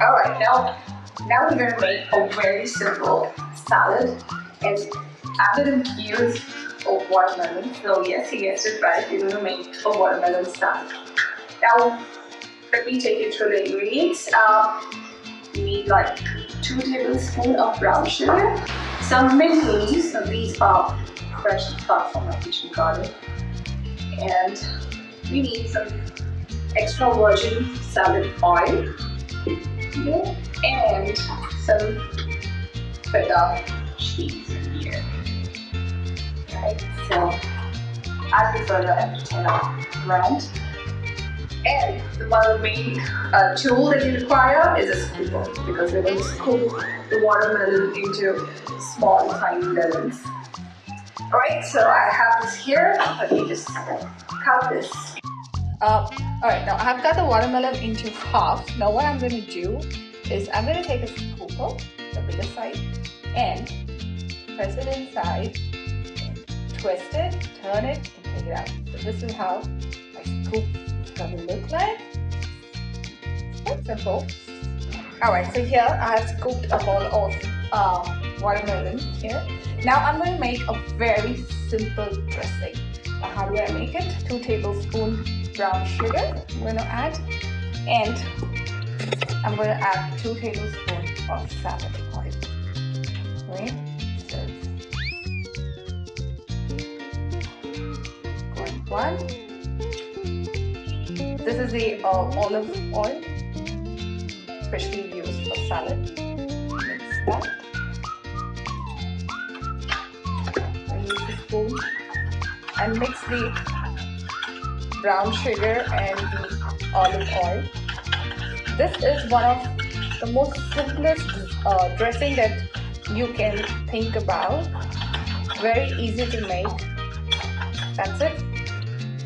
Alright, now we're gonna make a very simple salad, and I'm gonna use a watermelon. So yes, you guessed it right, we're gonna make a watermelon salad. Now let me take you through the ingredients. You need like 2 tablespoons of brown sugar, some mint leaves, so these are fresh cut from my kitchen garden, and we need some extra virgin salad oil, and some Feta cheese in here. Right, so as we further a brand. And one of the main tool that you require is a scooper, because we're going to scoop the watermelon into small tiny melons. Alright, so I have this here. Let me just cut this. Alright, now I've got the watermelon into half. Now what I'm going to do is I'm going to take a scooper, the bigger side, and press it inside, and twist it, turn it, and take it out. So this is how my scoop is going to look like. Quite simple. Alright, so here I have scooped a bowl of watermelon here. Now I'm going to make a very simple dressing. Now how do I make it? 2 tablespoons brown sugar I'm going to add, and I'm going to add 2 tablespoons of salad oil. Right? So going 1. This is the olive oil, especially used for salad. Mix that. I use the spoon and mix the brown sugar and the olive oil. This is one of the most simplest dressing that you can think about. Very easy to make. That's it.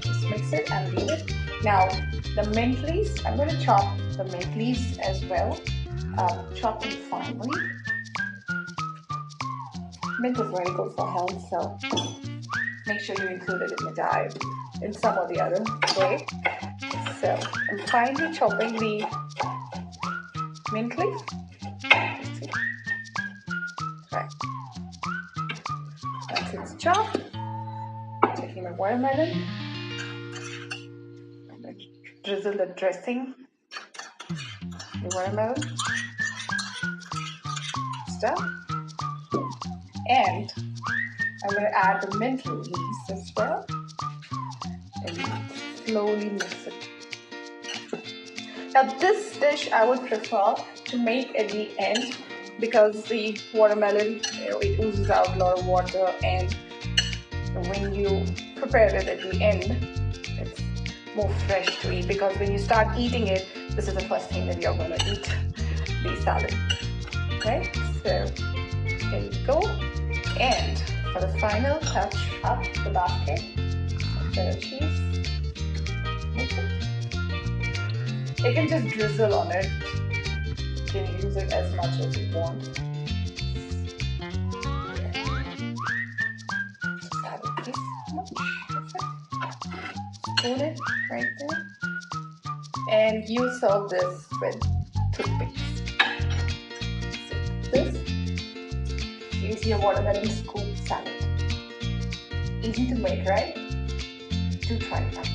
Just mix it and leave it. Now the mint leaves, I'm going to chop the mint leaves as well. Chop them finely. Mint is very good for health, so make sure you include it in the diet in some or the other way. So I'm finely chopping the mint leaf. Right. Once it's chopped, taking my watermelon, I'm going to drizzle the dressing, the watermelon stuff, and I'm going to add the mint leaves as well, and slowly mix it. Now this dish I would prefer to make at the end, because the watermelon, it oozes out a lot of water, and when you prepare it at the end, it's more fresh to eat, because when you start eating it, this is the first thing that you're going to eat, the salad. Okay, so there you go. And for the final touch up the basket, some Feta cheese. You can just drizzle on it. You can use it as much as you want. Just add a piece. Spoon it right there. And you serve this with toothpicks. So this is your watermelon scoop salad. Easy to make, right? Do try it out.